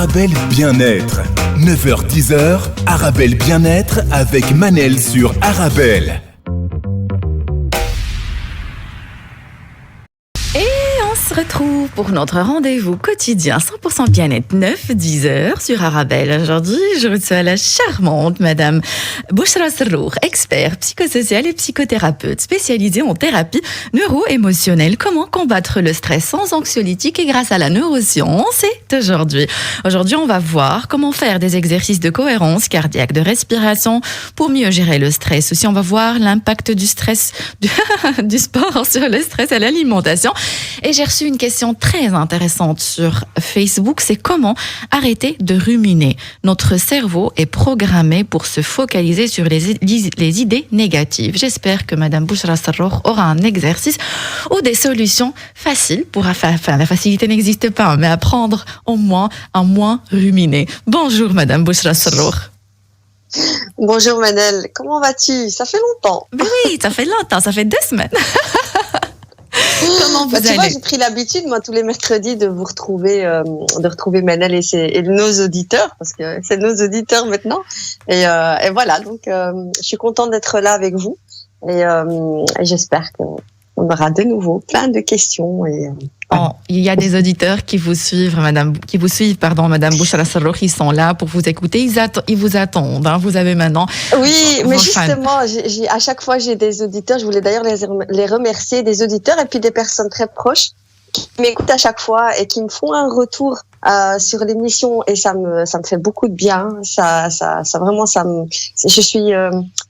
Arabelle Bien-être. 9h-10h, Arabelle Bien-être avec Manel sur Arabelle. On se retrouve pour notre rendez-vous quotidien 100% bien-être 9-10h sur Arabelle. Aujourd'hui, je reçois la charmante Madame Bouchra Serrour, expert psychosocial et psychothérapeute spécialisée en thérapie neuro-émotionnelle. Comment combattre le stress sans anxiolytique et grâce à la neuroscience. Et aujourd'hui, on va voir comment faire des exercices de cohérence cardiaque, de respiration pour mieux gérer le stress. Aussi, on va voir l'impact du stress, du sport sur le stress et l'alimentation. Et j'ai reçu une question très intéressante sur Facebook, c'est comment arrêter de ruminer. Notre cerveau est programmé pour se focaliser sur les idées négatives. J'espère que Madame Bouchra Serrour aura un exercice ou des solutions faciles pour, enfin la facilité n'existe pas, mais apprendre au moins à moins ruminer. Bonjour Madame Bouchra Serrour. Bonjour Manel, comment vas-tu? Ça fait longtemps. Oui, ça fait longtemps, ça fait 2 semaines. Comment vous allez? Tu vois, j'ai pris l'habitude, moi, tous les mercredis, de vous retrouver, de retrouver Manel et nos auditeurs, parce que c'est nos auditeurs maintenant. Et voilà, donc je suis contente d'être là avec vous. Et j'espère qu'on aura de nouveau plein de questions. Il y a des auditeurs qui vous suivent, Madame Bouchra Serrour, qui sont là pour vous écouter. Ils vous attendent. Hein. Vous avez maintenant. Oui, mais justement, à chaque fois, j'ai des auditeurs. Je voulais d'ailleurs les remercier, des auditeurs et puis des personnes très proches qui m'écoutent à chaque fois et qui me font un retour sur l'émission, et ça me fait beaucoup de bien. Je suis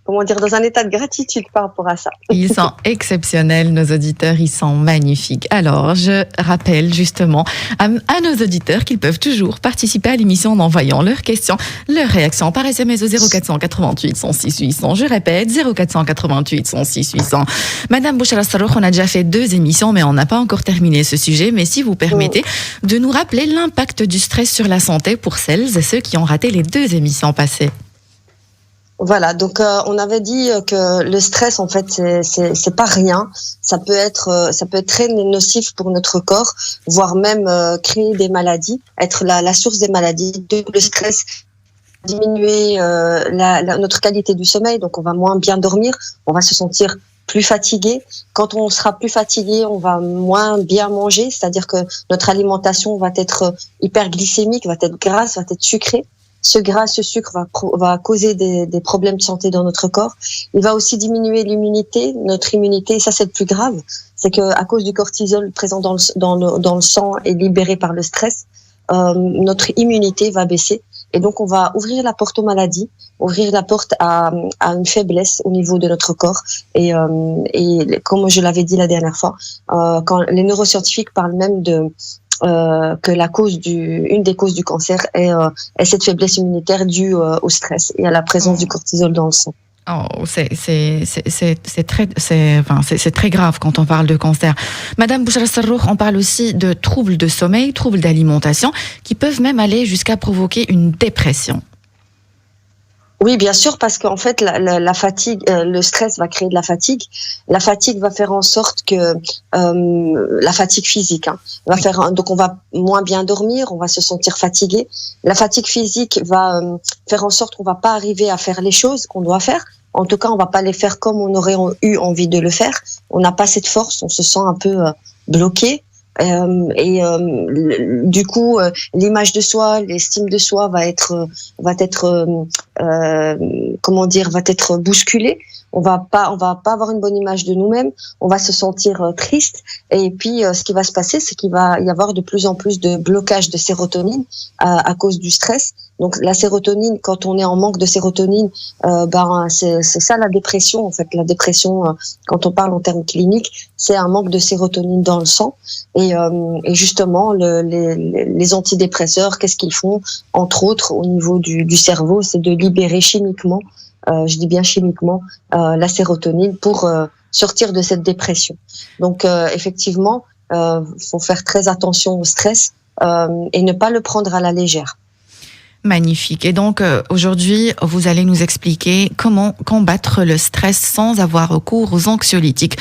dans un état de gratitude par rapport à ça. Ils sont exceptionnels, nos auditeurs, ils sont magnifiques. Alors, je rappelle justement à nos auditeurs qu'ils peuvent toujours participer à l'émission en envoyant leurs questions, leurs réactions par SMS au 0488 106 800. Je répète, 0488 106 800. Madame Bouchra Serrour, on a déjà fait 2 émissions, mais on n'a pas encore terminé ce sujet. Mais si vous permettez de nous rappeler l'impact du stress sur la santé pour celles et ceux qui ont raté les 2 émissions passées. Voilà, donc on avait dit que le stress, en fait, c'est pas rien. Ça peut être très nocif pour notre corps, voire même créer des maladies, être la source des maladies. Le stress diminuer notre qualité du sommeil, donc on va moins bien dormir, on va se sentir plus fatigué. Quand on sera plus fatigué, on va moins bien manger, c'est-à-dire que notre alimentation va être hyperglycémique, va être grasse, va être sucrée. Ce gras, ce sucre va causer des problèmes de santé dans notre corps. Il va aussi diminuer l'immunité, notre immunité. Ça, c'est le plus grave. C'est que à cause du cortisol présent dans le sang et libéré par le stress, notre immunité va baisser. Et donc, on va ouvrir la porte aux maladies, ouvrir la porte à une faiblesse au niveau de notre corps. Et comme je l'avais dit la dernière fois, quand les neuroscientifiques parlent même que une des causes du cancer est cette faiblesse immunitaire due au stress et à la présence du cortisol dans le sang. Oh, c'est très grave quand on parle de cancer. Madame Bouchra Serrour, on parle aussi de troubles de sommeil, troubles d'alimentation, qui peuvent même aller jusqu'à provoquer une dépression. Oui, bien sûr, parce qu'en fait, la fatigue, le stress va créer de la fatigue. La fatigue va faire en sorte que la fatigue physique donc on va moins bien dormir, on va se sentir fatigué. La fatigue physique va faire en sorte qu'on va pas arriver à faire les choses qu'on doit faire. En tout cas, on va pas les faire comme on aurait eu envie de le faire. On n'a pas cette force, on se sent un peu bloqué. Du coup, l'image de soi, l'estime de soi va être bousculée. On va pas avoir une bonne image de nous-mêmes. On va se sentir triste. Et puis, ce qui va se passer, c'est qu'il va y avoir de plus en plus de blocage de sérotonine à cause du stress. Donc, la sérotonine, quand on est en manque de sérotonine, c'est ça la dépression. En fait, la dépression, quand on parle en termes cliniques, c'est un manque de sérotonine dans le sang. Et justement, les antidépresseurs, qu'est-ce qu'ils font? Entre autres, au niveau du cerveau, c'est de libérer chimiquement, je dis bien chimiquement, la sérotonine pour sortir de cette dépression. Donc, effectivement, faut faire très attention au stress et ne pas le prendre à la légère. Magnifique. Et donc, aujourd'hui, vous allez nous expliquer comment combattre le stress sans avoir recours aux anxiolytiques.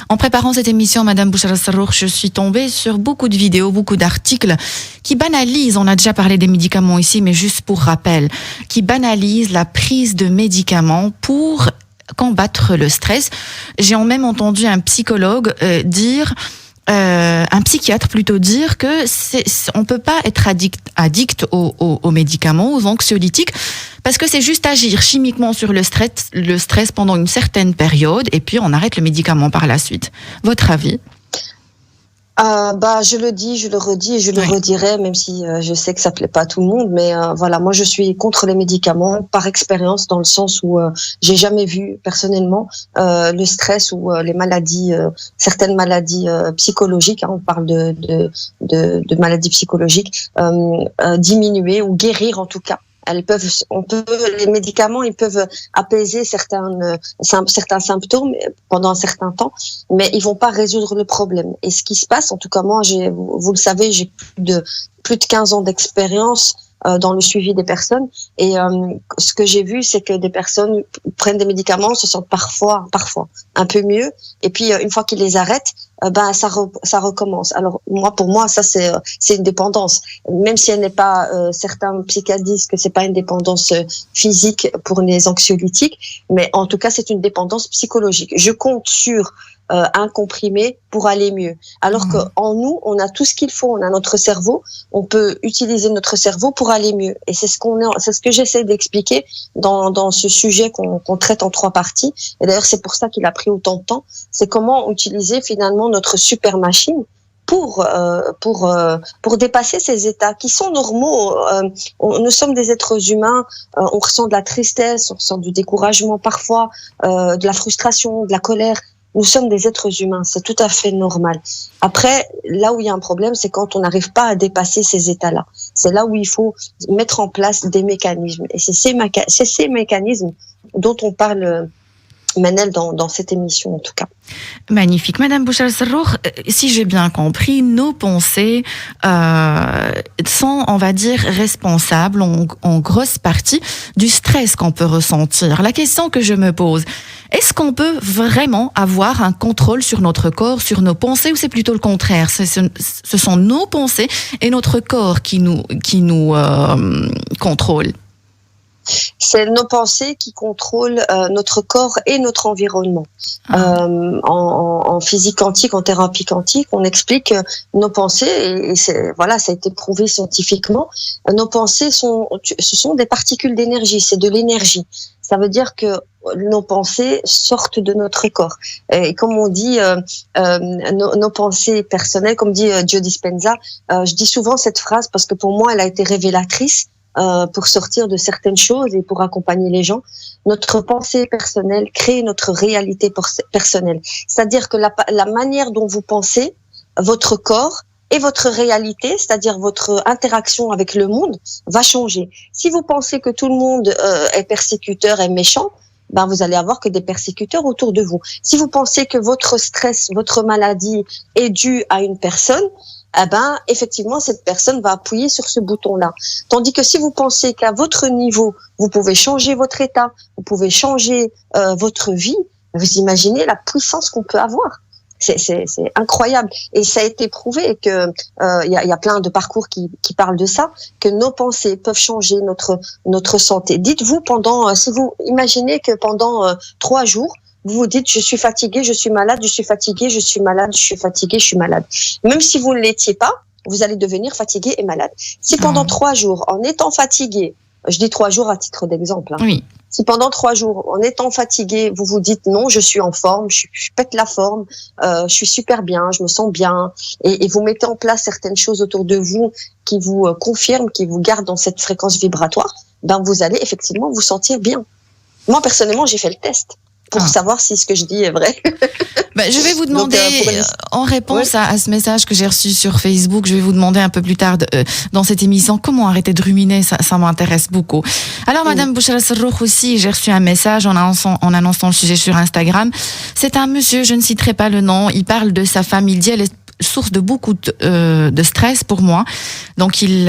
En préparant cette émission, Madame Bouchra Serroukh, je suis tombée sur beaucoup de vidéos, beaucoup d'articles qui banalisent, on a déjà parlé des médicaments ici, mais juste pour rappel, qui banalisent la prise de médicaments pour combattre le stress. J'ai même entendu un psychologue un psychiatre plutôt dire que on peut pas être addict aux médicaments, aux anxiolytiques, parce que c'est juste agir chimiquement sur le stress pendant une certaine période et puis on arrête le médicament par la suite. Votre avis? Je le dis, je le redis et je le redirai, même si je sais que ça plaît pas à tout le monde, mais voilà, moi je suis contre les médicaments par expérience, dans le sens où j'ai jamais vu personnellement le stress ou les maladies, certaines maladies psychologiques, on parle de maladies psychologiques, diminuer ou guérir en tout cas. Les médicaments, ils peuvent apaiser certains symptômes pendant un certain temps, mais ils vont pas résoudre le problème. Et ce qui se passe, en tout cas moi, vous le savez, j'ai plus de 15 ans d'expérience dans le suivi des personnes, et ce que j'ai vu, c'est que des personnes prennent des médicaments, se sentent parfois un peu mieux, et puis une fois qu'ils les arrêtent, ça recommence. Alors pour moi ça c'est une dépendance, même si elle n'est pas, certains psychiatres disent que c'est pas une dépendance physique pour les anxiolytiques, mais en tout cas c'est une dépendance psychologique. Je compte sur un comprimé pour aller mieux. Alors que en nous, on a tout ce qu'il faut, on a notre cerveau, on peut utiliser notre cerveau pour aller mieux. Et c'est ce que j'essaie d'expliquer dans ce sujet qu'on traite en 3 parties. Et d'ailleurs, c'est pour ça qu'il a pris autant de temps. C'est comment utiliser finalement notre super machine pour dépasser ces états qui sont normaux. Nous sommes des êtres humains, on ressent de la tristesse, on ressent du découragement parfois, de la frustration, de la colère. Nous sommes des êtres humains, c'est tout à fait normal. Après, là où il y a un problème, c'est quand on n'arrive pas à dépasser ces états-là. C'est là où il faut mettre en place des mécanismes. Et c'est ces mécanismes dont on parle, Manel, dans cette émission en tout cas. Magnifique. Madame Bouchra Serroukh, si j'ai bien compris, nos pensées sont, on va dire, responsables en grosse partie du stress qu'on peut ressentir. La question que je me pose, est-ce qu'on peut vraiment avoir un contrôle sur notre corps, sur nos pensées, ou c'est plutôt le contraire? Ce sont nos pensées et notre corps qui nous contrôlent. C'est nos pensées qui contrôlent notre corps et notre environnement. En physique quantique, en thérapie quantique, on explique que nos pensées, et ça a été prouvé scientifiquement, nos pensées ce sont des particules d'énergie, c'est de l'énergie. Ça veut dire que nos pensées sortent de notre corps. Et comme on dit, nos pensées personnelles, comme dit Joe Dispenza, je dis souvent cette phrase parce que pour moi, elle a été révélatrice. Pour sortir de certaines choses et pour accompagner les gens. Notre pensée personnelle crée notre réalité personnelle. C'est-à-dire que la manière dont vous pensez, votre corps et votre réalité, c'est-à-dire votre interaction avec le monde, va changer. Si vous pensez que tout le monde est persécuteur, est méchant, vous allez avoir que des persécuteurs autour de vous. Si vous pensez que votre stress, votre maladie est due à une personne, effectivement, cette personne va appuyer sur ce bouton-là. Tandis que si vous pensez qu'à votre niveau, vous pouvez changer votre état, vous pouvez changer votre vie, vous imaginez la puissance qu'on peut avoir. C'est incroyable. Et ça a été prouvé que y a plein de parcours qui parlent de ça, que nos pensées peuvent changer notre santé. Dites-vous si vous imaginez que pendant 3 jours, vous vous dites, je suis fatigué, je suis malade, je suis fatigué, je suis malade, je suis fatigué, je suis malade. Même si vous ne l'étiez pas, vous allez devenir fatigué et malade. Si pendant 3 jours, en étant fatigué, je dis 3 jours à titre d'exemple, oui. Si pendant 3 jours, en étant fatigué, vous vous dites non, je suis en forme, je pète la forme, je suis super bien, je me sens bien, et vous mettez en place certaines choses autour de vous qui vous confirment, qui vous gardent dans cette fréquence vibratoire, vous allez effectivement vous sentir bien. Moi, personnellement, j'ai fait le test pour savoir si ce que je dis est vrai. Je vais vous demander, en réponse à ce message que j'ai reçu sur Facebook, je vais vous demander un peu plus tard dans cette émission comment arrêter de ruminer, ça m'intéresse beaucoup. Alors, Madame Bouchra Serroukh aussi, j'ai reçu un message en annonçant le sujet sur Instagram. C'est un monsieur, je ne citerai pas le nom, il parle de sa femme, il dit source de beaucoup de stress pour moi. Donc il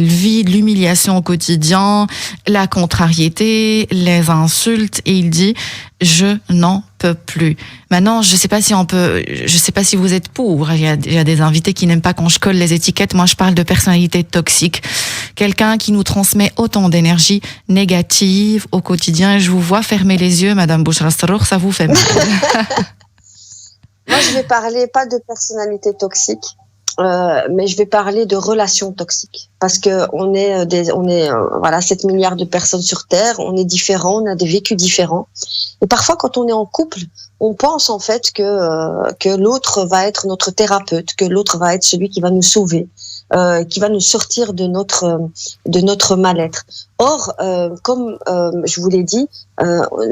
vit de l'humiliation au quotidien, la contrariété, les insultes, et il dit je n'en peux plus. Maintenant, je sais pas si vous êtes pour. Il y a des invités qui n'aiment pas quand je colle les étiquettes. Moi, je parle de personnalité toxique. Quelqu'un qui nous transmet autant d'énergie négative au quotidien. Je vous vois fermer les yeux, Madame Bouchra Serroukh, ça vous fait mal. Moi, je vais parler pas de personnalité toxique. Mais je vais parler de relations toxiques, parce que on est 7 milliards de personnes sur Terre, on est différents, on a des vécus différents, et parfois quand on est en couple, on pense en fait que l'autre va être notre thérapeute, que l'autre va être celui qui va nous sauver, qui va nous sortir de notre mal-être. Or, comme je vous l'ai dit,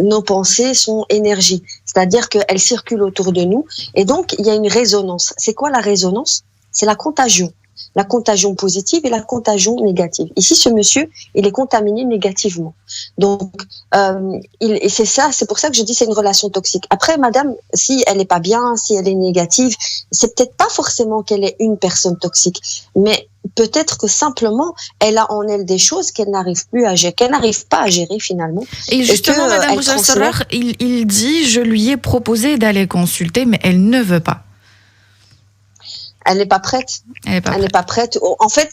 nos pensées sont énergie, c'est-à-dire qu'elles circulent autour de nous, et donc il y a une résonance. C'est quoi la résonance ? C'est la contagion positive et la contagion négative. Ici, ce monsieur, il est contaminé négativement. Donc, et c'est pour ça que je dis c'est une relation toxique. Après, madame, si elle n'est pas bien, si elle est négative, c'est peut-être pas forcément qu'elle est une personne toxique, mais peut-être que simplement, elle a en elle des choses qu'elle n'arrive plus à gérer, qu'elle n'arrive pas à gérer finalement. Et justement, madame Bouchra Serroukh, il dit, je lui ai proposé d'aller consulter, mais elle ne veut pas. Elle n'est pas prête. Elle n'est pas prête. En fait,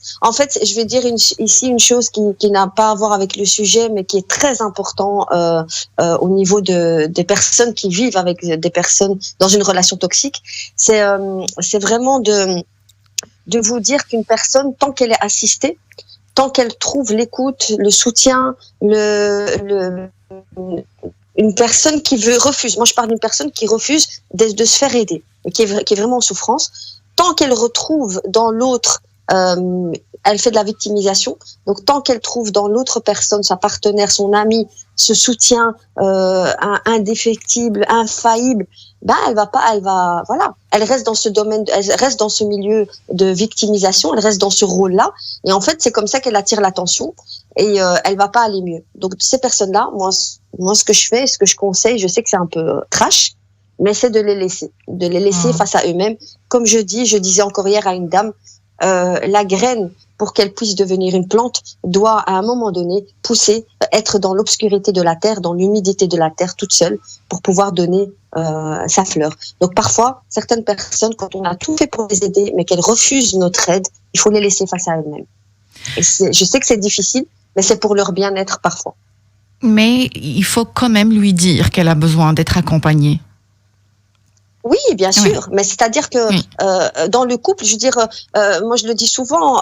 je vais dire ici une chose qui n'a pas à voir avec le sujet, mais qui est très important au niveau des personnes qui vivent avec des personnes dans une relation toxique. C'est vraiment de vous dire qu'une personne, tant qu'elle est assistée, tant qu'elle trouve l'écoute, le soutien, une personne qui refuse. Moi, je parle d'une personne qui refuse de se faire aider, et qui est vraiment en souffrance. Tant qu'elle retrouve dans l'autre, elle fait de la victimisation. Donc, tant qu'elle trouve dans l'autre personne, sa partenaire, son ami, ce soutien indéfectible, infaillible, elle reste dans ce domaine, elle reste dans ce milieu de victimisation, elle reste dans ce rôle-là. Et en fait, c'est comme ça qu'elle attire l'attention, et elle va pas aller mieux. Donc, ces personnes-là, moi, ce que je fais, ce que je conseille, je sais que c'est un peu trash, mais c'est de les laisser face à eux-mêmes. Comme je disais encore hier à une dame, la graine, pour qu'elle puisse devenir une plante, doit à un moment donné pousser, être dans l'obscurité de la terre, dans l'humidité de la terre toute seule, pour pouvoir donner sa fleur. Donc parfois, certaines personnes, quand on a tout fait pour les aider, mais qu'elles refusent notre aide, il faut les laisser face à elles-mêmes. Et je sais que c'est difficile, mais c'est pour leur bien-être parfois. Mais il faut quand même lui dire qu'elle a besoin d'être accompagnée. Oui, bien sûr, mais c'est-à-dire que dans le couple, je veux dire, moi je le dis souvent,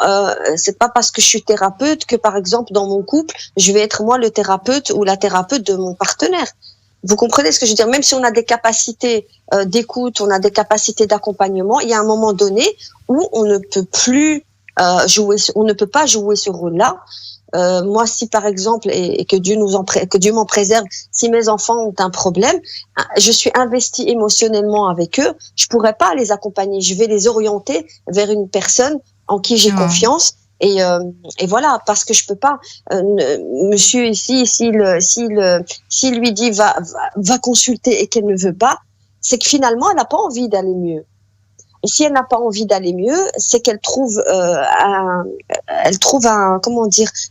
c'est pas parce que je suis thérapeute que par exemple dans mon couple, je vais être moi le thérapeute ou la thérapeute de mon partenaire. Vous comprenez ce que je veux dire? Même si on a des capacités d'écoute, on a des capacités d'accompagnement, il y a un moment donné où on ne peut plus on ne peut pas jouer ce rôle-là. Moi, si par exemple, et que Dieu m'en préserve, si mes enfants ont un problème, je suis investie émotionnellement avec eux, je pourrais pas les accompagner, je vais les orienter vers une personne en qui j'ai confiance. Et voilà, parce que je peux pas, monsieur ici, s'il lui dit va consulter et qu'elle ne veut pas, c'est que finalement elle n'a pas envie d'aller mieux. Et si elle n'a pas envie d'aller mieux, c'est qu'elle trouve un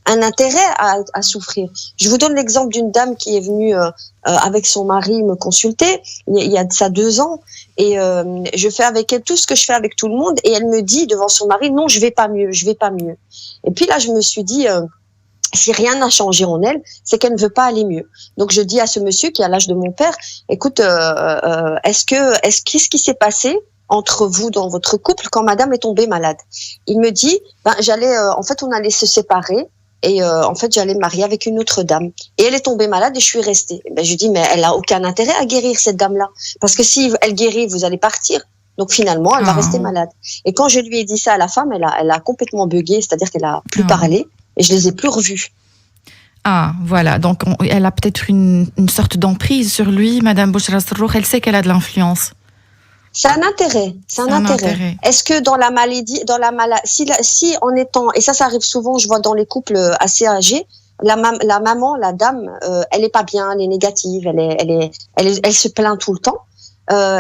intérêt à souffrir. Je vous donne l'exemple d'une dame qui est venue avec son mari me consulter il y a de ça 2 ans, et je fais avec elle tout ce que je fais avec tout le monde, et elle me dit devant son mari non, je vais pas mieux. Et puis là je me suis dit si rien n'a changé en elle, c'est qu'elle ne veut pas aller mieux. Donc je dis à ce monsieur qui a l'âge de mon père, écoute, qu'est-ce qui s'est passé entre vous dans votre couple quand madame est tombée malade? Il me dit, en fait on allait se séparer, et en fait j'allais me marier avec une autre dame, et elle est tombée malade et je suis restée. Je lui dis, mais elle a aucun intérêt à guérir, cette dame-là, parce que si elle guérit, vous allez partir. Donc finalement elle va rester malade. Et quand je lui ai dit ça à la femme, elle a complètement bugué, c'est-à-dire qu'elle a plus parlé, et je les ai plus revus. Ah, voilà. Donc, elle a peut-être une sorte d'emprise sur lui, Madame Bouchra Serroukh. Elle sait qu'elle a de l'influence. C'est un intérêt. Est-ce que dans la maladie, si en étant, et ça arrive souvent, je vois dans les couples assez âgés, la maman, la dame, elle est pas bien, elle est négative, elle se plaint tout le temps.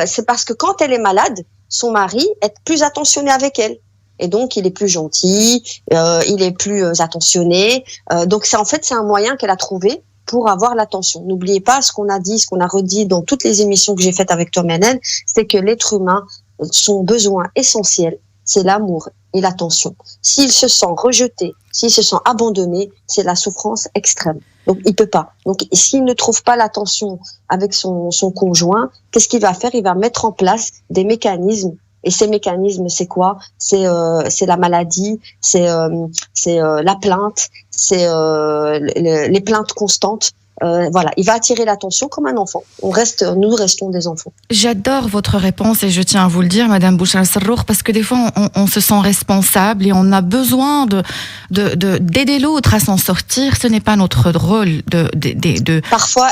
C'est parce que quand elle est malade, son mari être plus attentionné avec elle. Et donc, il est plus gentil, il est plus attentionné. Donc, c'est un moyen qu'elle a trouvé pour avoir l'attention. N'oubliez pas ce qu'on a dit, ce qu'on a redit dans toutes les émissions que j'ai faites avec toi, Manel, c'est que l'être humain, son besoin essentiel, c'est l'amour et l'attention. S'il se sent rejeté, s'il se sent abandonné, c'est la souffrance extrême. Donc, il peut pas. Donc, s'il ne trouve pas l'attention avec son conjoint, qu'est-ce qu'il va faire? Il va mettre en place des mécanismes. Et ces mécanismes, c'est quoi? C'est la maladie, c'est la plainte, c'est les plaintes constantes. Voilà, il va attirer l'attention comme un enfant. Nous restons des enfants. J'adore votre réponse et je tiens à vous le dire, Madame Bouchra Serroukh, parce que des fois on se sent responsable et on a besoin d'aider l'autre à s'en sortir. Ce n'est pas notre rôle de... Parfois,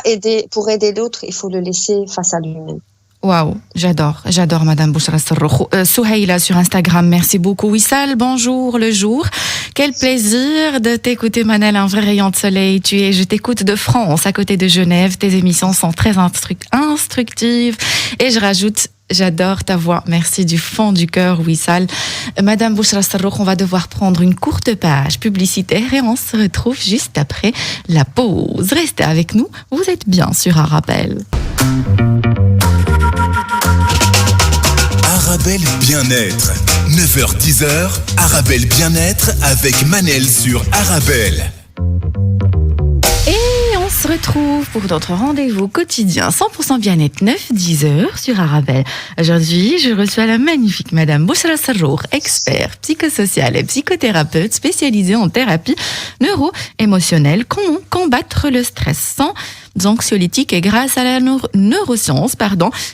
pour aider l'autre, il faut le laisser face à lui-même. Waouh, j'adore Madame Bouchra Serroukh. Souhaïla sur Instagram, merci beaucoup. Wissal, bonjour le jour. Quel plaisir de t'écouter, Manel, un vrai rayon de soleil. Je t'écoute de France, à côté de Genève. Tes émissions sont très instructives. Et je rajoute, j'adore ta voix. Merci du fond du cœur, Wissal. Madame Bouchra Serroukh, on va devoir prendre une courte page publicitaire et on se retrouve juste après la pause. Restez avec nous, vous êtes bien sur Arabelle. Arabelle Bien-être. 9h-10h, Arabelle Bien-être avec Manel sur Arabelle. Et on se retrouve pour notre rendez-vous quotidien 100% bien-être 9-10h sur Arabelle. Aujourd'hui, je reçois la magnifique Madame Bouchra Serroukh, expert psychosocial et psychothérapeute spécialisée en thérapie neuro-émotionnelle. Comment combattre le stress sans anxiolytiques et grâce à la neuroscience,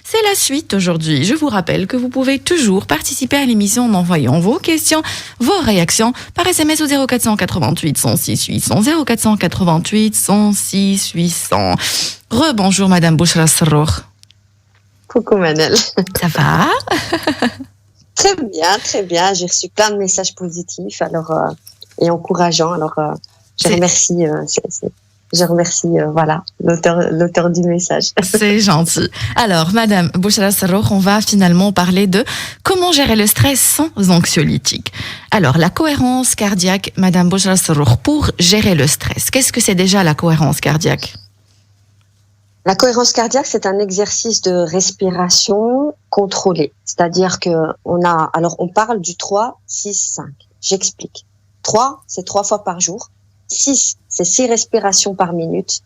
c'est la suite aujourd'hui. Je vous rappelle que vous pouvez toujours participer à l'émission en envoyant vos questions, vos réactions par SMS au 0488 106 800 0488 106 800. Rebonjour Madame Bouchra Serroukh. Coucou Manel. Ça va? Très bien. J'ai reçu plein de messages positifs et encourageants. Je remercie. Je remercie l'auteur du message. C'est gentil. Alors, Madame Bouchra Serroukh, on va finalement parler de comment gérer le stress sans anxiolytiques. Alors, la cohérence cardiaque, Madame Bouchra Serroukh, pour gérer le stress, qu'est-ce que c'est déjà la cohérence cardiaque? La cohérence cardiaque, c'est un exercice de respiration contrôlée. C'est-à-dire on parle du 3, 6, 5. J'explique. 3, c'est 3 fois par jour. 6, c'est 6 respirations par minute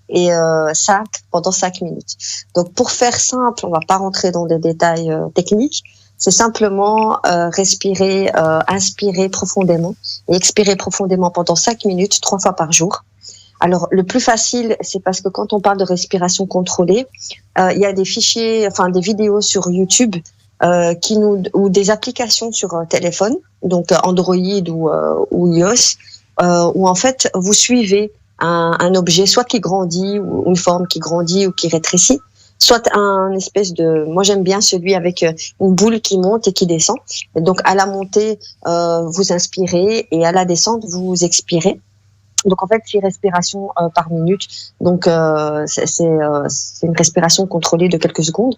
et 5 pendant 5 minutes. Donc, pour faire simple, on va pas rentrer dans des détails techniques. C'est simplement respirer, inspirer profondément et expirer profondément pendant 5 minutes, 3 fois par jour. Alors, le plus facile, c'est parce que quand on parle de respiration contrôlée, il y a des fichiers, des vidéos sur YouTube ou des applications sur téléphone, donc Android ou iOS, où en fait vous suivez un objet soit qui grandit ou une forme qui grandit ou qui rétrécit, soit moi j'aime bien celui avec une boule qui monte et qui descend. Et donc à la montée vous inspirez et à la descente vous expirez. Donc en fait 6 respirations par minute. Donc c'est une respiration contrôlée de quelques secondes.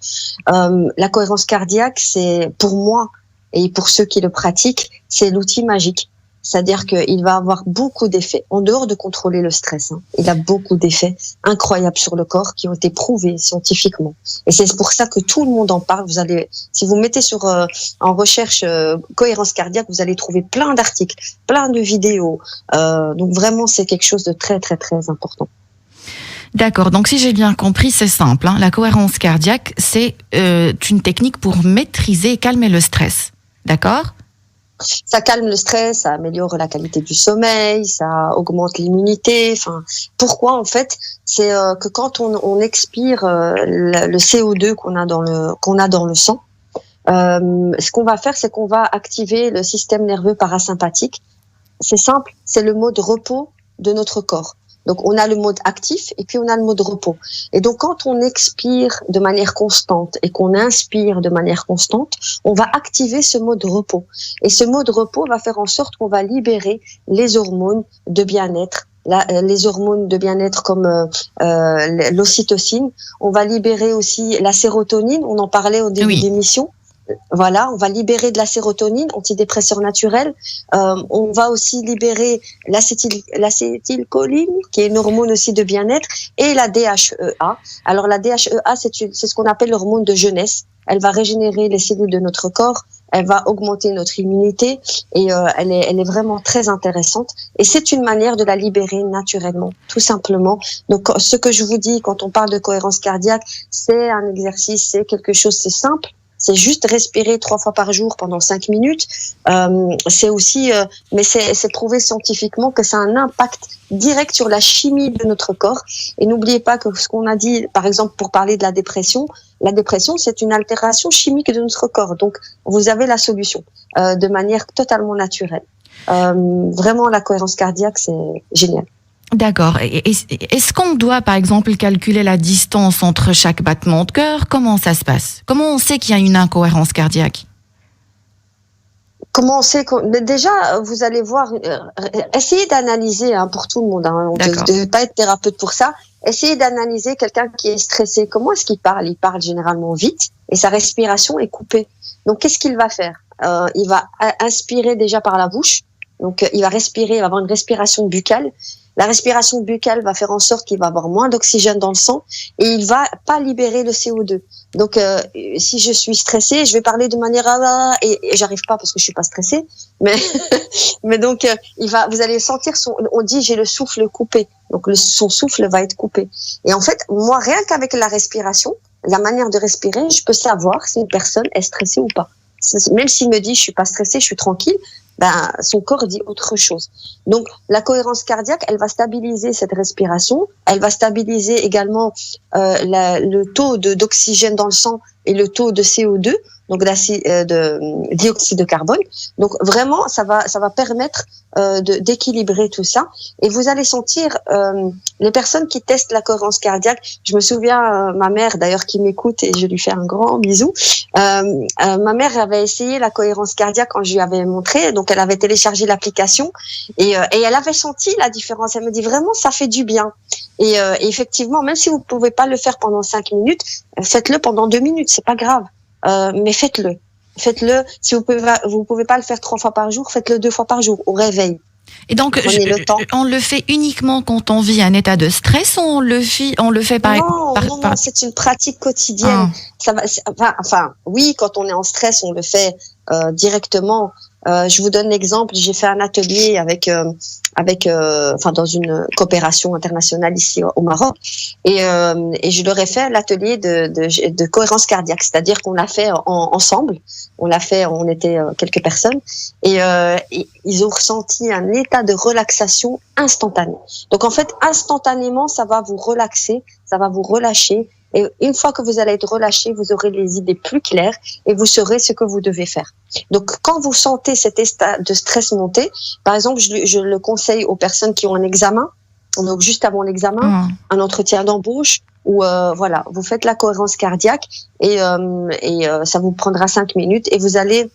La cohérence cardiaque, c'est pour moi et pour ceux qui le pratiquent, c'est l'outil magique. C'est-à-dire qu'il va avoir beaucoup d'effets, en dehors de contrôler le stress. Il a beaucoup d'effets incroyables sur le corps qui ont été prouvés scientifiquement. Et c'est pour ça que tout le monde en parle. Si vous mettez en recherche cohérence cardiaque, vous allez trouver plein d'articles, plein de vidéos. Donc vraiment, c'est quelque chose de très, très, très important. D'accord, donc si j'ai bien compris, c'est simple. La cohérence cardiaque, c'est une technique pour maîtriser et calmer le stress. D'accord ? Ça calme le stress, ça améliore la qualité du sommeil, ça augmente l'immunité. Pourquoi en fait? C'est que quand on expire le CO2 qu'on a dans le sang, ce qu'on va faire, c'est qu'on va activer le système nerveux parasympathique. C'est simple, c'est le mode repos de notre corps. Donc, on a le mode actif et puis on a le mode repos. Et donc, quand on expire de manière constante et qu'on inspire de manière constante, on va activer ce mode repos. Et ce mode repos va faire en sorte qu'on va libérer les hormones de bien-être. Les hormones de bien-être comme l'ocytocine. On va libérer aussi la sérotonine. On en parlait au début d'émission. Voilà, on va libérer de la sérotonine, antidépresseur naturel. On va aussi libérer l'acétylcholine, qui est une hormone aussi de bien-être, et la DHEA. Alors la DHEA, c'est ce qu'on appelle l'hormone de jeunesse. Elle va régénérer les cellules de notre corps, elle va augmenter notre immunité et elle est vraiment très intéressante. Et c'est une manière de la libérer naturellement, tout simplement. Donc ce que je vous dis quand on parle de cohérence cardiaque, c'est un exercice, c'est quelque chose, c'est simple. C'est juste respirer 3 fois par jour pendant 5 minutes. C'est aussi, mais c'est prouvé scientifiquement que ça a un impact direct sur la chimie de notre corps. Et n'oubliez pas que ce qu'on a dit, par exemple, pour parler de la dépression, c'est une altération chimique de notre corps. Donc, vous avez la solution de manière totalement naturelle. Vraiment, la cohérence cardiaque, c'est génial. D'accord. Est-ce qu'on doit, par exemple, calculer la distance entre chaque battement de cœur? Comment ça se passe? Comment on sait qu'il y a une incohérence cardiaque? Comment on sait déjà, vous allez voir, essayez d'analyser pour tout le monde. On ne peut pas être thérapeute pour ça. Essayez d'analyser quelqu'un qui est stressé. Comment est-ce qu'il parle? Il parle généralement vite et sa respiration est coupée. Donc, qu'est-ce qu'il va faire? Il va inspirer déjà par la bouche. Donc, il va respirer, il va avoir une respiration buccale. La respiration buccale va faire en sorte qu'il va avoir moins d'oxygène dans le sang et il va pas libérer le CO2. Donc, si je suis stressée, je vais parler de manière et j'arrive pas parce que je suis pas stressée. Mais donc, vous allez sentir on dit j'ai le souffle coupé. Donc, son souffle va être coupé. Et en fait, moi, rien qu'avec la respiration, la manière de respirer, je peux savoir si une personne est stressée ou pas. Même s'il me dit je suis pas stressée, je suis tranquille. Son corps dit autre chose. Donc, la cohérence cardiaque, elle va stabiliser cette respiration. Elle va stabiliser également le taux d'oxygène dans le sang et le taux de CO2, donc de dioxyde de carbone. Donc, vraiment, ça va permettre d'équilibrer tout ça. Et vous allez sentir les personnes qui testent la cohérence cardiaque. Je me souviens, ma mère, d'ailleurs, qui m'écoute, et je lui fais un grand bisou. Ma mère avait essayé la cohérence cardiaque quand je lui avais montré. Donc, elle avait téléchargé l'application et elle avait senti la différence. Elle me dit vraiment, ça fait du bien. Et effectivement, même si vous pouvez pas le faire pendant 5 minutes, faites-le pendant 2 minutes. C'est pas grave. Mais faites-le. Faites-le. Si vous pouvez pas le faire 3 fois par jour, faites-le 2 fois par jour au réveil. Et donc, on le fait uniquement quand on vit un état de stress ou on le fait Non, c'est une pratique quotidienne. Oui, quand on est en stress, on le fait directement. Je vous donne l'exemple. J'ai fait un atelier dans une coopération internationale ici au Maroc, et je leur ai fait l'atelier de cohérence cardiaque, c'est-à-dire qu'on l'a fait ensemble. On était quelques personnes, et ils ont ressenti un état de relaxation instantané. Donc en fait, instantanément, ça va vous relaxer, ça va vous relâcher. Et une fois que vous allez être relâché, vous aurez les idées plus claires et vous saurez ce que vous devez faire. Donc, quand vous sentez cet état de stress monter, par exemple, je le conseille aux personnes qui ont un examen, donc juste avant l'examen, un entretien d'embauche, où vous faites la cohérence cardiaque et ça vous prendra 5 minutes et vous allez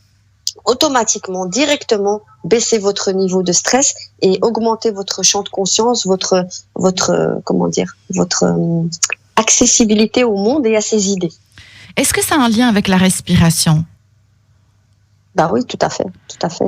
automatiquement, directement baisser votre niveau de stress et augmenter votre champ de conscience, votre accessibilité au monde et à ses idées. Est-ce que ça a un lien avec la respiration? Oui, tout à fait.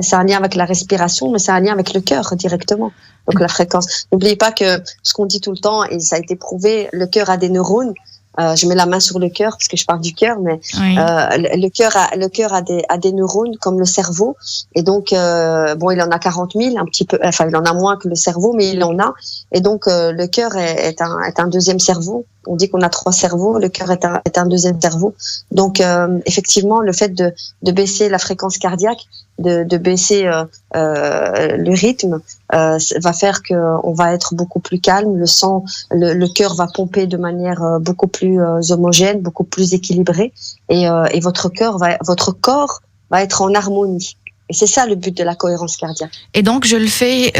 C'est un lien avec la respiration, mais c'est un lien avec le cœur directement. Donc la fréquence. N'oubliez pas que ce qu'on dit tout le temps, et ça a été prouvé, le cœur a des neurones. Je mets la main sur le cœur parce que je parle du cœur, mais oui. Le cœur a des neurones comme le cerveau, et donc il en a 40 000, un petit peu, enfin il en a moins que le cerveau, mais il en a, et donc le cœur est un deuxième cerveau. On dit qu'on a 3 cerveaux, le cœur est un deuxième cerveau. Donc effectivement, le fait de baisser la fréquence cardiaque, de baisser le rythme, va faire que on va être beaucoup plus calme, le sang, le cœur va pomper de manière beaucoup plus homogène, beaucoup plus équilibrée, et votre corps va être en harmonie. Et c'est ça le but de la cohérence cardiaque. Et donc, je le fais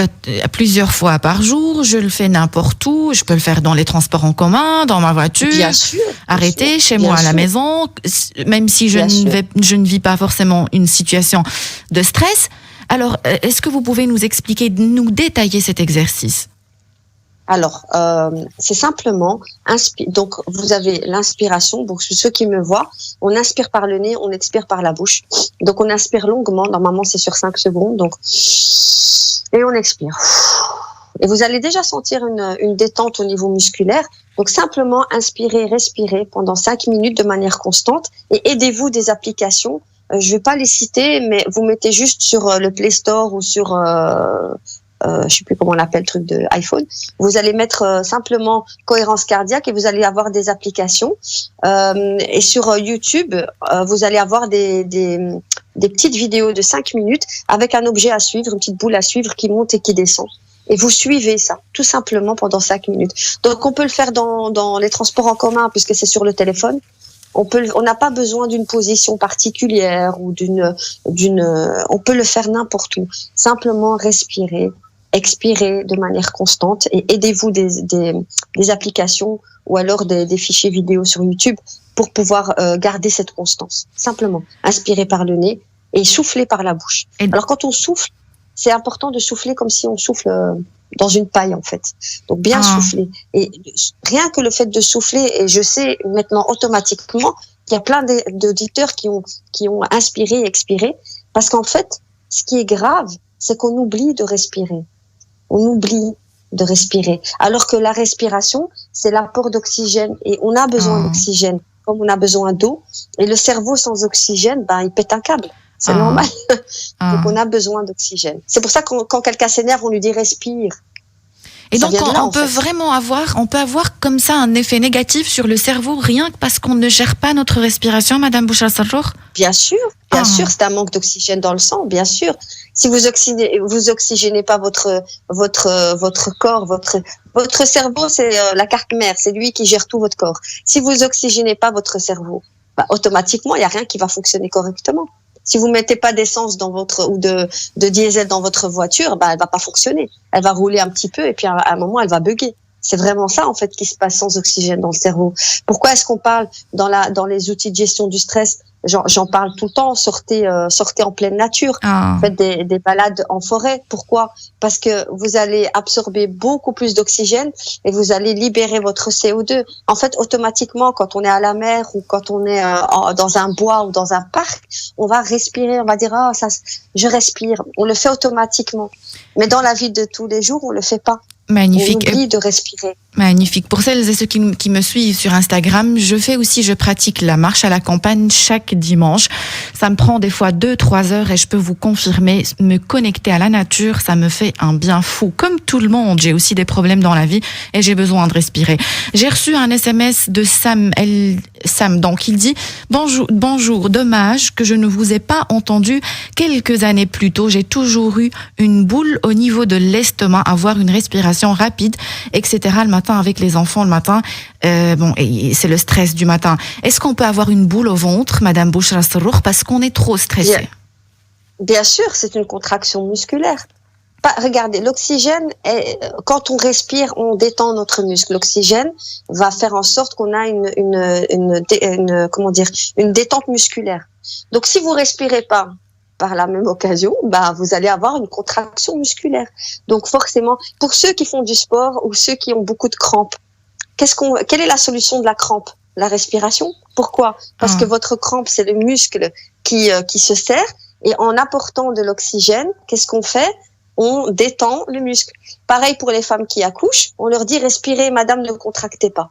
plusieurs fois par jour, je le fais n'importe où, je peux le faire dans les transports en commun, dans ma voiture, bien sûr, arrêter chez moi à la maison, même si je ne vis pas forcément une situation de stress. Alors, est-ce que vous pouvez nous expliquer, nous détailler cet exercice? Alors, c'est simplement donc vous avez l'inspiration. Pour ceux qui me voient, on inspire par le nez, on expire par la bouche. Donc on inspire longuement. Normalement, c'est sur 5 secondes. Donc et on expire. Et vous allez déjà sentir une détente au niveau musculaire. Donc simplement inspirez, respirez pendant 5 minutes de manière constante et aidez-vous des applications. Je vais pas les citer, mais vous mettez juste sur le Play Store ou sur je sais plus comment on l'appelle, le truc de iPhone. Vous allez mettre simplement cohérence cardiaque et vous allez avoir des applications. Et sur YouTube, vous allez avoir des petites vidéos de 5 minutes avec un objet à suivre, une petite boule à suivre qui monte et qui descend. Et vous suivez ça, tout simplement pendant 5 minutes. Donc on peut le faire dans les transports en commun puisque c'est sur le téléphone. On n'a pas besoin d'une position particulière ou on peut le faire n'importe où. Simplement respirer, expirer de manière constante et aidez-vous des applications ou alors des fichiers vidéo sur YouTube pour pouvoir garder cette constance. Simplement, inspirer par le nez et souffler par la bouche. Alors quand on souffle, c'est important de souffler comme si on souffle dans une paille en fait. Donc bien souffler. Et rien que le fait de souffler, et je sais maintenant automatiquement qu'il y a plein d'auditeurs qui ont inspiré et expiré, parce qu'en fait, ce qui est grave, c'est qu'on oublie de respirer. On oublie de respirer. Alors que la respiration, c'est l'apport d'oxygène et on a besoin d'oxygène comme on a besoin d'eau. Et le cerveau sans oxygène, il pète un câble. C'est normal. Donc on a besoin d'oxygène. C'est pour ça que quand quelqu'un s'énerve, on lui dit respire. Et donc on peut vraiment avoir comme ça un effet négatif sur le cerveau rien que parce qu'on ne gère pas notre respiration, Madame Bouchra Sarrour. Bien sûr, c'est un manque d'oxygène dans le sang, bien sûr. Si vous oxygénez pas votre corps, votre cerveau, c'est la carte mère, c'est lui qui gère tout votre corps. Si vous oxygénez pas votre cerveau, automatiquement, il y a rien qui va fonctionner correctement. Si vous mettez pas d'essence ou de diesel dans votre voiture, elle va pas fonctionner. Elle va rouler un petit peu et puis à un moment, elle va bugger. C'est vraiment ça, en fait, qui se passe sans oxygène dans le cerveau. Pourquoi est-ce qu'on parle dans les outils de gestion du stress? J'en parle tout le temps. Sortez en pleine nature. Faites des balades en forêt. Pourquoi? Parce que vous allez absorber beaucoup plus d'oxygène et vous allez libérer votre CO2. En fait, automatiquement, quand on est à la mer ou quand on est dans un bois ou dans un parc, on va respirer. On va dire je respire. On le fait automatiquement. Mais dans la vie de tous les jours, on le fait pas. Magnifique. On oublie de respirer. Magnifique. Pour celles et ceux qui me suivent sur Instagram, je pratique la marche à la campagne chaque dimanche. Ça me prend des fois 2-3 heures et je peux vous confirmer, me connecter à la nature, ça me fait un bien fou. Comme tout le monde, j'ai aussi des problèmes dans la vie et j'ai besoin de respirer. J'ai reçu un SMS de Sam. Donc il dit bonjour, dommage que je ne vous ai pas entendu quelques années plus tôt. J'ai toujours eu une boule au niveau de l'estomac, avoir une respiration rapide, etc. le matin avec les enfants le matin. Et c'est le stress du matin. Est-ce qu'on peut avoir une boule au ventre, Madame Bouchra Sarrour, parce qu'on est trop stressé? Bien sûr, c'est une contraction musculaire. Regardez, l'oxygène, quand on respire, on détend notre muscle. L'oxygène va faire en sorte qu'on a une détente musculaire. Donc, si vous respirez pas par la même occasion, vous allez avoir une contraction musculaire. Donc, forcément, pour ceux qui font du sport ou ceux qui ont beaucoup de crampes, quelle est la solution de la crampe? La respiration. Pourquoi? Parce que votre crampe, c'est le muscle qui se serre et en apportant de l'oxygène, qu'est-ce qu'on fait? On détend le muscle. Pareil pour les femmes qui accouchent, on leur dit respirez, madame, ne contractez pas.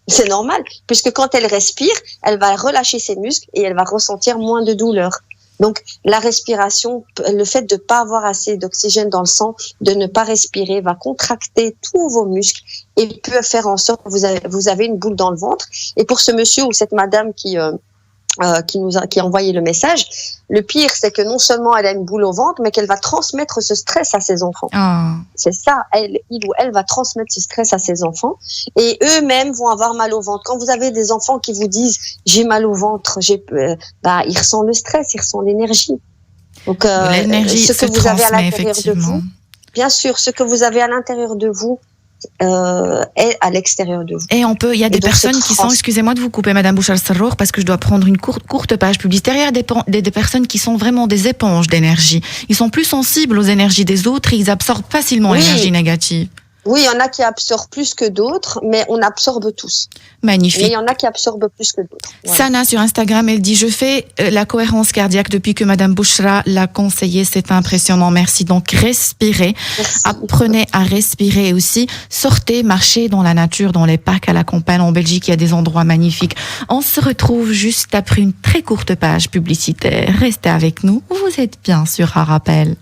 C'est normal, puisque quand elle respire, elle va relâcher ses muscles et elle va ressentir moins de douleur. Donc la respiration, le fait de pas avoir assez d'oxygène dans le sang, de ne pas respirer, va contracter tous vos muscles et peut faire en sorte que vous avez une boule dans le ventre. Et pour ce monsieur ou cette madame qui a envoyé le message, le pire, c'est que non seulement elle a une boule au ventre, mais qu'elle va transmettre ce stress à ses enfants. C'est ça, il ou elle va transmettre ce stress à ses enfants et eux-mêmes vont avoir mal au ventre. Quand vous avez des enfants qui vous disent j'ai mal au ventre, ils ressentent le stress, ils ressentent l'énergie. Donc l'énergie ce que se vous avez à transmet, l'intérieur de vous, bien sûr, ce que vous avez à l'intérieur de vous est à l'extérieur de vous. Et il y a des personnes qui sont, excusez-moi de vous couper, Madame Bouchra Sarrour, parce que je dois prendre une courte page publicitaire. Il y a des personnes qui sont vraiment des éponges d'énergie. Ils sont plus sensibles aux énergies des autres et ils absorbent facilement l'énergie négative. Oui, il y en a qui absorbent plus que d'autres, mais on absorbe tous. Magnifique. Mais il y en a qui absorbent plus que d'autres. Voilà. Sana sur Instagram, elle dit: je fais la cohérence cardiaque depuis que Madame Bouchra l'a conseillé. C'est impressionnant. Merci. Donc respirez. Merci. Apprenez à respirer aussi. Sortez, marchez dans la nature, dans les parcs à la campagne. En Belgique, il y a des endroits magnifiques. On se retrouve juste après une très courte page publicitaire. Restez avec nous. Vous êtes bien sur Arabelle.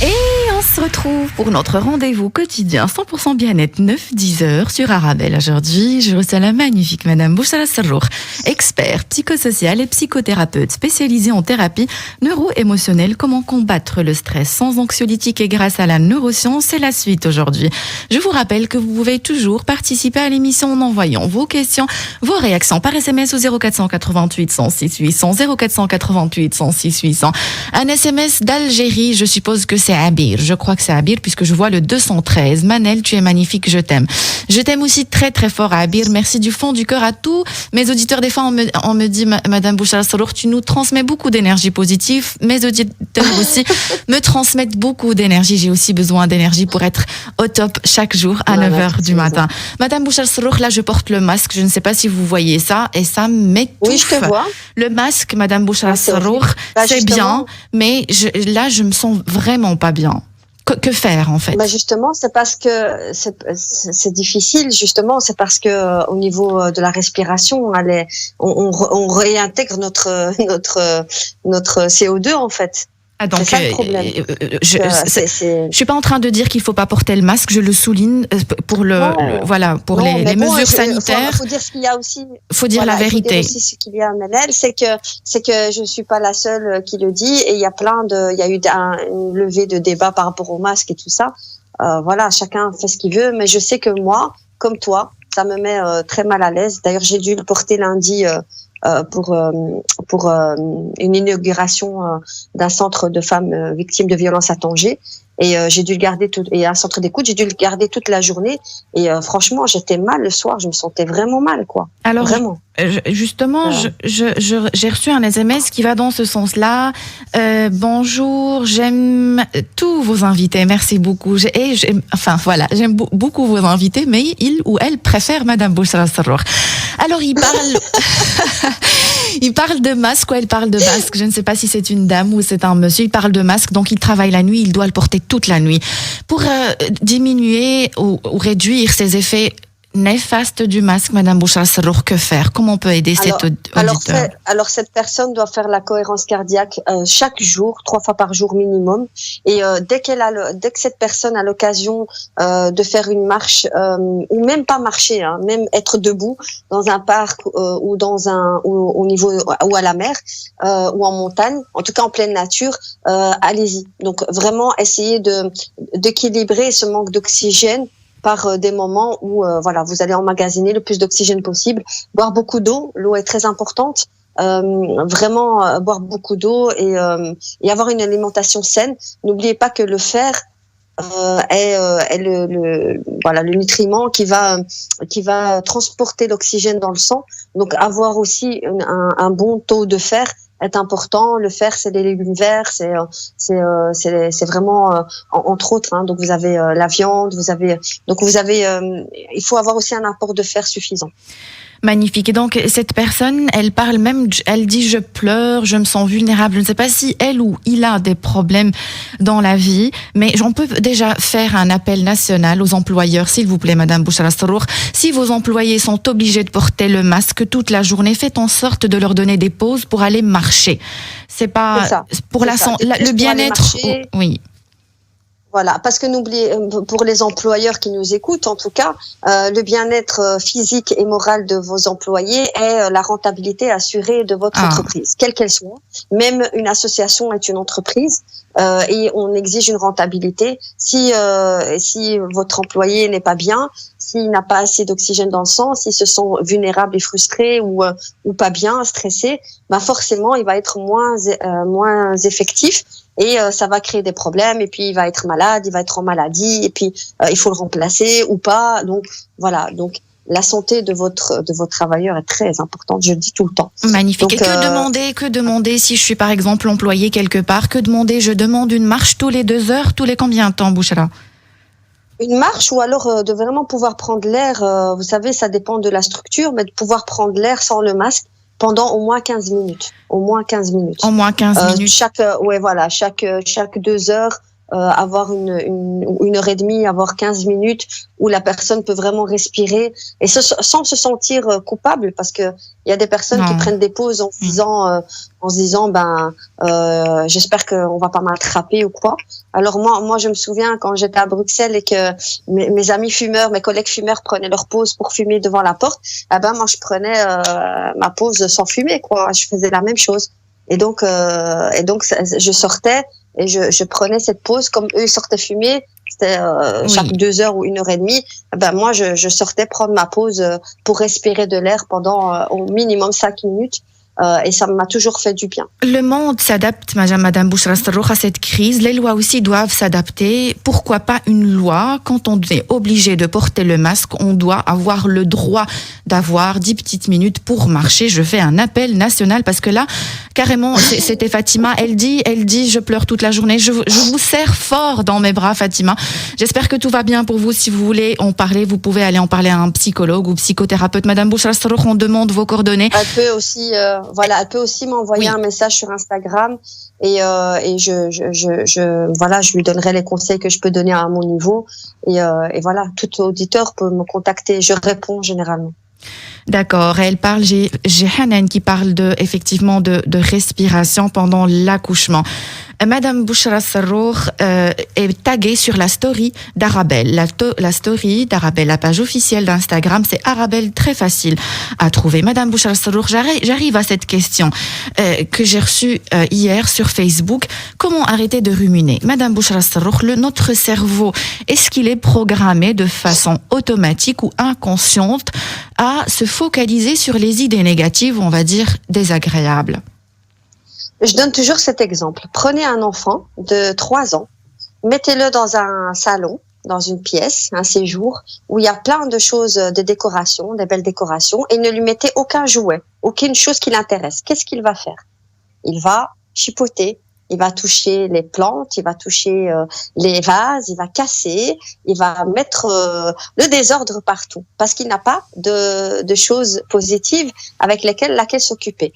Et on se retrouve pour notre rendez-vous quotidien 100% bien-être 9-10 heures sur Arabelle. Aujourd'hui, je reçois la magnifique Madame Bouchra Serrour, expert psychosocial et psychothérapeute spécialisée en thérapie neuro-émotionnelle. Comment combattre le stress sans anxiolytique et grâce à la neuroscience, c'est la suite aujourd'hui. Je vous rappelle que vous pouvez toujours participer à l'émission en envoyant vos questions, vos réactions par SMS au 0488 106 800, 0488 106 800. Un SMS d'Algérie, je suppose que c'est Abir. Je crois que c'est Abir puisque je vois le 213. Manel, tu es magnifique, je t'aime. Je t'aime aussi très très fort, Abir. Merci du fond du cœur à tous mes auditeurs. Des fois, on me dit, Madame Bouchra Serrour, tu nous transmets beaucoup d'énergie positive. Mes auditeurs aussi me transmettent beaucoup d'énergie. J'ai aussi besoin d'énergie pour être au top chaque jour à 9h du matin. Madame Bouchra Serrour, là, je porte le masque. Je ne sais pas si vous voyez ça et ça m'étouffe. Oui, je te vois. Le masque, Madame Bouchra Serrour, c'est bien, mais là, je me sens vraiment pas bien. Que faire en fait? Justement, c'est parce que c'est difficile. Justement, c'est parce que au niveau de la respiration, on réintègre notre CO2 en fait. Ah, donc, c'est ça le problème. Je suis pas en train de dire qu'il faut pas porter le masque. Je le souligne pour les mesures sanitaires. Faut dire ce qu'il y a aussi. Faut dire la vérité. Il faut dire aussi ce qu'il y a, Manel, c'est que je suis pas la seule qui le dit et il y a eu une levée de débat par rapport au masque et tout ça. Voilà, chacun fait ce qu'il veut, mais je sais que moi, comme toi, ça me met très mal à l'aise. D'ailleurs, j'ai dû le porter lundi. Pour une inauguration d'un centre de femmes victimes de violences à Tanger et j'ai dû le garder et un centre d'écoute, j'ai dû le garder toute la journée et franchement j'étais mal le soir, je me sentais vraiment mal quoi. Alors vraiment. Justement, j'ai reçu un SMS qui va dans ce sens-là. Bonjour, j'aime tous vos invités, merci beaucoup. J'aime beaucoup vos invités, mais il ou elle préfère Madame Bouchra Serrour. Alors il parle de masque, elle parle de masque. Je ne sais pas si c'est une dame ou c'est un monsieur. Il parle de masque, donc il travaille la nuit, il doit le porter toute la nuit. Pour diminuer ou réduire ses effets néfaste du masque, Madame Bouchra Serrour, que faire? Comment on peut aider cet auditeur? Alors cette personne doit faire la cohérence cardiaque chaque jour, 3 fois par jour minimum. Et dès que cette personne a l'occasion de faire une marche ou même pas marcher, même être debout dans un parc ou au niveau ou à la mer ou en montagne, en tout cas en pleine nature, allez-y. Donc vraiment essayer d'équilibrer ce manque d'oxygène par des moments où vous allez emmagasiner le plus d'oxygène possible, boire beaucoup d'eau, l'eau est très importante, vraiment boire beaucoup d'eau et avoir une alimentation saine. N'oubliez pas que le fer est le nutriment qui va transporter l'oxygène dans le sang. Donc avoir aussi un bon taux de fer est important. Le fer, c'est les légumes verts, c'est vraiment entre autres. Donc vous avez la viande, il faut avoir aussi un apport de fer suffisant. Magnifique. Et donc, cette personne, elle dit, je pleure, je me sens vulnérable. Je ne sais pas si elle ou il a des problèmes dans la vie, mais j'en peux déjà faire un appel national aux employeurs, s'il vous plaît, Madame Bouchra Serrour. Si vos employés sont obligés de porter le masque toute la journée, faites en sorte de leur donner des pauses pour aller marcher. C'est pas, pour le bien-être. Oui. Voilà, parce que n'oubliez, pour les employeurs qui nous écoutent, en tout cas, le bien-être physique et moral de vos employés est la rentabilité assurée de votre entreprise, quelle qu'elle soit. Même une association est une entreprise et on exige une rentabilité. Si votre employé n'est pas bien, s'il n'a pas assez d'oxygène dans le sang, s'il se sent vulnérable et frustré ou pas bien, stressé, forcément, il va être moins effectif. Et ça va créer des problèmes et puis il va être malade, il va être en maladie et puis il faut le remplacer ou pas. Donc voilà, donc la santé de votre travailleur est très importante, je le dis tout le temps. Magnifique. Donc, et que demander si je suis par exemple employé quelque part, je demande une marche tous les 2 heures, tous les combien de temps, Bouchra? Une marche ou alors de vraiment pouvoir prendre l'air, vous savez, ça dépend de la structure, mais de pouvoir prendre l'air sans le masque pendant au moins 15 minutes. Au moins 15 minutes. Au moins 15 minutes. Chaque 2 heures, avoir une heure et demie, avoir 15 minutes où la personne peut vraiment respirer et sans se sentir coupable, parce que il y a des personnes qui prennent des pauses en se disant j'espère qu'on va pas m'attraper ou quoi. Alors moi je me souviens quand j'étais à Bruxelles et que mes amis fumeurs, mes collègues fumeurs prenaient leur pause pour fumer devant la porte, moi je prenais ma pause sans fumer, quoi. Je faisais la même chose. Et donc je sortais et je prenais cette pause comme eux ils sortaient fumer. C'était chaque 2 heures ou 1 heure et demie. Moi je sortais prendre ma pause pour respirer de l'air pendant au minimum 5 minutes. Et ça m'a toujours fait du bien. Le monde s'adapte, Madame Bouchra Sarroukh, à cette crise. Les lois aussi doivent s'adapter. Pourquoi pas une loi? Quand on est obligé de porter le masque, on doit avoir le droit d'avoir 10 petites minutes pour marcher. Je fais un appel national parce que là, carrément, c'était Fatima. Elle dit, je pleure toute la journée. Je vous serre fort dans mes bras, Fatima. J'espère que tout va bien pour vous. Si vous voulez en parler, vous pouvez aller en parler à un psychologue ou psychothérapeute. Madame Bouchra Sarroukh, on demande vos coordonnées. Elle peut aussi, elle peut aussi m'envoyer un message sur Instagram et je lui donnerai les conseils que je peux donner à mon niveau et voilà, tout auditeur peut me contacter, je réponds généralement. D'accord, elle parle, j'ai Hanan qui parle effectivement de respiration pendant l'accouchement. Madame Bouchra Sarroukh est taguée sur la story d'Arabelle. La story d'Arabelle, la page officielle d'Instagram, c'est Arabelle, très facile à trouver. Madame Bouchra Sarroukh, j'arrive à cette question que j'ai reçue hier sur Facebook. Comment arrêter de ruminer? Madame Bouchra Sarroukh, notre cerveau, est-ce qu'il est programmé de façon automatique ou inconsciente à se focaliser sur les idées négatives, on va dire désagréables? Je donne toujours cet exemple. Prenez un enfant de 3 ans, mettez-le dans un salon, dans une pièce, un séjour, où il y a plein de choses, de décorations, des belles décorations, et ne lui mettez aucun jouet, aucune chose qui l'intéresse. Qu'est-ce qu'il va faire? Il va chipoter, il va toucher les plantes, il va toucher les vases, il va casser, il va mettre le désordre partout, parce qu'il n'a pas de choses positives avec laquelle s'occuper.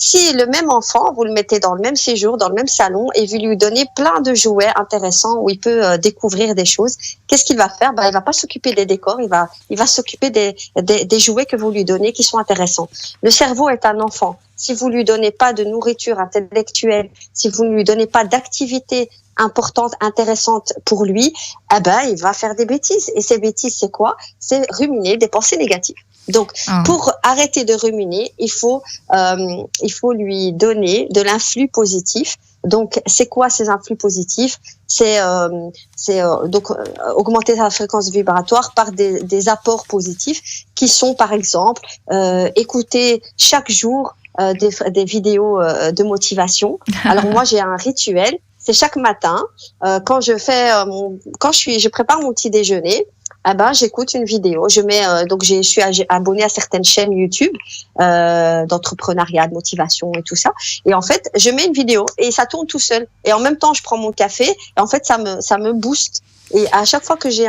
Si le même enfant, vous le mettez dans le même séjour, dans le même salon, et vous lui donnez plein de jouets intéressants où il peut découvrir des choses, qu'est-ce qu'il va faire? Il va pas s'occuper des décors, il va s'occuper des jouets que vous lui donnez qui sont intéressants. Le cerveau est un enfant. Si vous lui donnez pas de nourriture intellectuelle, si vous ne lui donnez pas d'activité importante, intéressante pour lui, il va faire des bêtises. Et ces bêtises, c'est quoi? C'est ruminer des pensées négatives. Donc, pour arrêter de ruminer, il faut lui donner de l'influx positif. Donc, c'est quoi ces influx positifs? C'est augmenter sa fréquence vibratoire par des apports positifs qui sont, par exemple, écouter chaque jour des vidéos de motivation. Alors moi j'ai un rituel, c'est chaque matin quand je prépare mon petit déjeuner, j'écoute une vidéo, je suis abonnée à certaines chaînes YouTube d'entrepreneuriat, de motivation et tout ça, et en fait je mets une vidéo et ça tourne tout seul, et en même temps je prends mon café et en fait ça me booste, et à chaque fois que j'ai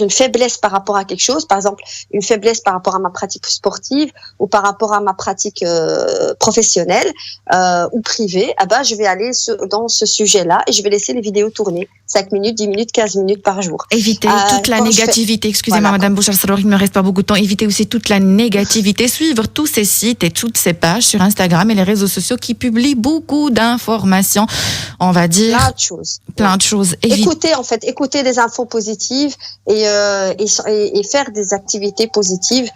une faiblesse par rapport à quelque chose, par exemple une faiblesse par rapport à ma pratique sportive ou par rapport à ma pratique professionnelle ou privée, je vais aller dans ce sujet-là et je vais laisser les vidéos tourner 5 minutes, 10 minutes, 15 minutes par jour. Éviter toute la négativité, excusez-moi Madame Bouchra Sarroukh, il ne me reste pas beaucoup de temps, éviter aussi toute la négativité, suivre tous ces sites et toutes ces pages sur Instagram et les réseaux sociaux qui publient beaucoup d'informations, on va dire plein de choses. Écouter des infos positives et faire des activités positives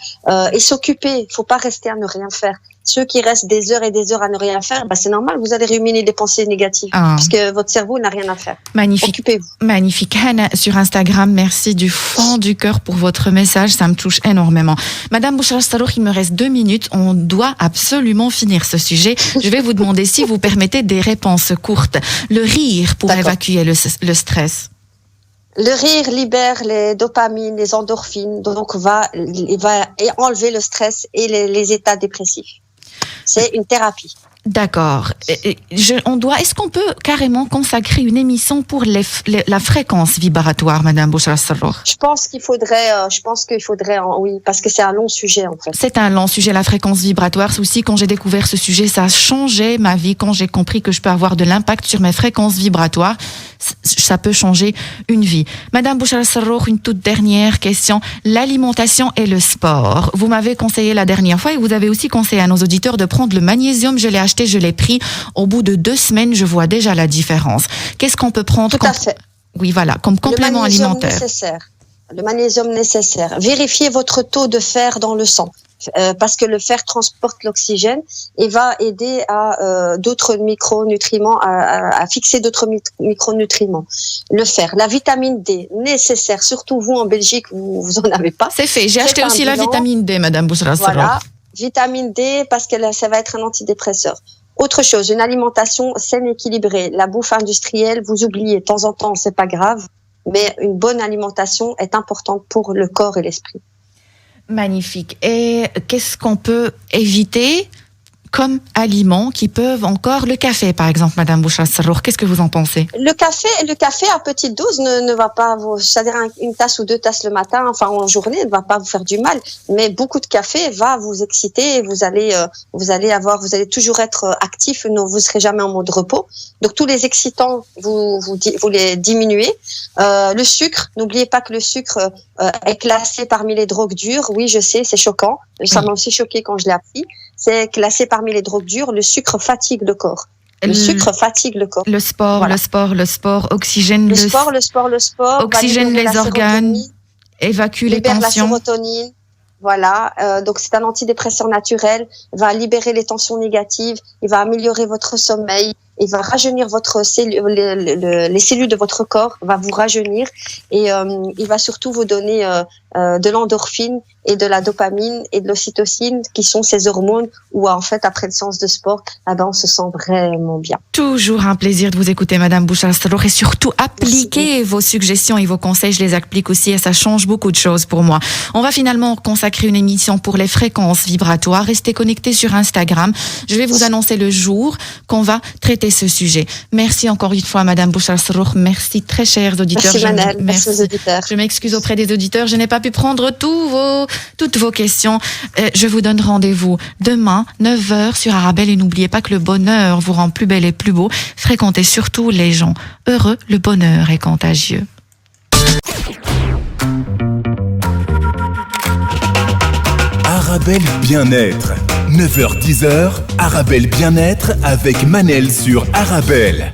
et s'occuper. Il faut pas rester à ne rien faire. Ceux qui restent des heures et des heures à ne rien faire, c'est normal, vous allez ruminer des pensées négatives puisque votre cerveau n'a rien à faire. Magnifique. Occupez-vous. Magnifique. Hannah, sur Instagram, merci du fond du cœur pour votre message, ça me touche énormément. Madame Bouchra Sarroukh, il me reste 2 minutes, on doit absolument finir ce sujet. Je vais vous demander si vous permettez des réponses courtes. Le rire pour évacuer le stress. Le rire libère les dopamines, les endorphines, donc il va enlever le stress et les états dépressifs. C'est une thérapie. D'accord. Est-ce qu'on peut carrément consacrer une émission pour la fréquence vibratoire, Madame Bouchra Sarrour? Je pense qu'il faudrait, oui, parce que c'est un long sujet en fait. C'est un long sujet, la fréquence vibratoire. Aussi, quand j'ai découvert ce sujet, ça a changé ma vie. Quand j'ai compris que je peux avoir de l'impact sur mes fréquences vibratoires, ça peut changer une vie. Madame Bouchra Sarrour, une toute dernière question. L'alimentation et le sport. Vous m'avez conseillé la dernière fois et vous avez aussi conseillé à nos auditeurs de prendre le magnésium. Je l'ai acheté, je l'ai pris. Au bout de 2 semaines, je vois déjà la différence. Qu'est-ce qu'on peut prendre Tout à fait. Oui, voilà, comme complément alimentaire. Le magnésium nécessaire. Vérifiez votre taux de fer dans le sang. Parce que le fer transporte l'oxygène et va aider à d'autres micronutriments, à fixer d'autres micronutriments. Le fer, la vitamine D nécessaire, surtout vous en Belgique, vous en avez pas. C'est fait, j'ai acheté aussi la vitamine D, Madame Bouchra Sarrour. Voilà, vitamine D parce que ça va être un antidépresseur. Autre chose, une alimentation saine et équilibrée. La bouffe industrielle, vous oubliez, de temps en temps, c'est pas grave, mais une bonne alimentation est importante pour le corps et l'esprit. Magnifique. Et qu'est-ce qu'on peut éviter comme aliments qui peuvent encore... Le café, par exemple, Madame Bouchra Sarrour, qu'est-ce que vous en pensez? Le café à petite dose ne va pas vous... C'est-à-dire une tasse ou 2 tasses le matin, enfin en journée, ne va pas vous faire du mal. Mais beaucoup de café va vous exciter et vous allez toujours être actif, vous serez jamais en mode repos. Donc tous les excitants, vous les diminuez. Le sucre, n'oubliez pas que le sucre est classé parmi les drogues dures. Oui, je sais, c'est choquant. Ça m'a aussi choqué quand je l'ai appris. C'est classé parmi les drogues dures. Le sucre fatigue le corps. Le sucre fatigue le corps. Le sport, voilà. le sport oxygène le sport, oxygène les organes, évacue les tensions. La sérotonine. Voilà, donc c'est un antidépresseur naturel, va libérer les tensions négatives, il va améliorer votre sommeil, il va rajeunir les cellules de votre corps, va vous rajeunir et il va surtout vous donner de l'endorphine et de la dopamine et de l'ocytocine qui sont ces hormones où en fait après une séance de sport, on se sent vraiment bien. Toujours un plaisir de vous écouter Madame Bouchra Sarrour et surtout appliquez vos suggestions et vos conseils, je les applique aussi et ça change beaucoup de choses pour moi. On va finalement consacrer une émission pour les fréquences vibratoires. Restez connectés sur Instagram. Je vais vous annoncer le jour qu'on va traiter ce sujet. Merci encore une fois Madame Bouchra Sarrour. Merci très chers auditeurs. Merci Manel, merci aux auditeurs. Je m'excuse auprès des auditeurs, je n'ai pas pu prendre toutes vos questions. Je vous donne rendez-vous demain 9h sur Arabelle et n'oubliez pas que le bonheur vous rend plus belle et plus beau. Fréquentez surtout les gens heureux, le bonheur est contagieux. Arabelle Bien-être. 9h-10h, Arabelle Bien-être avec Manel sur Arabelle.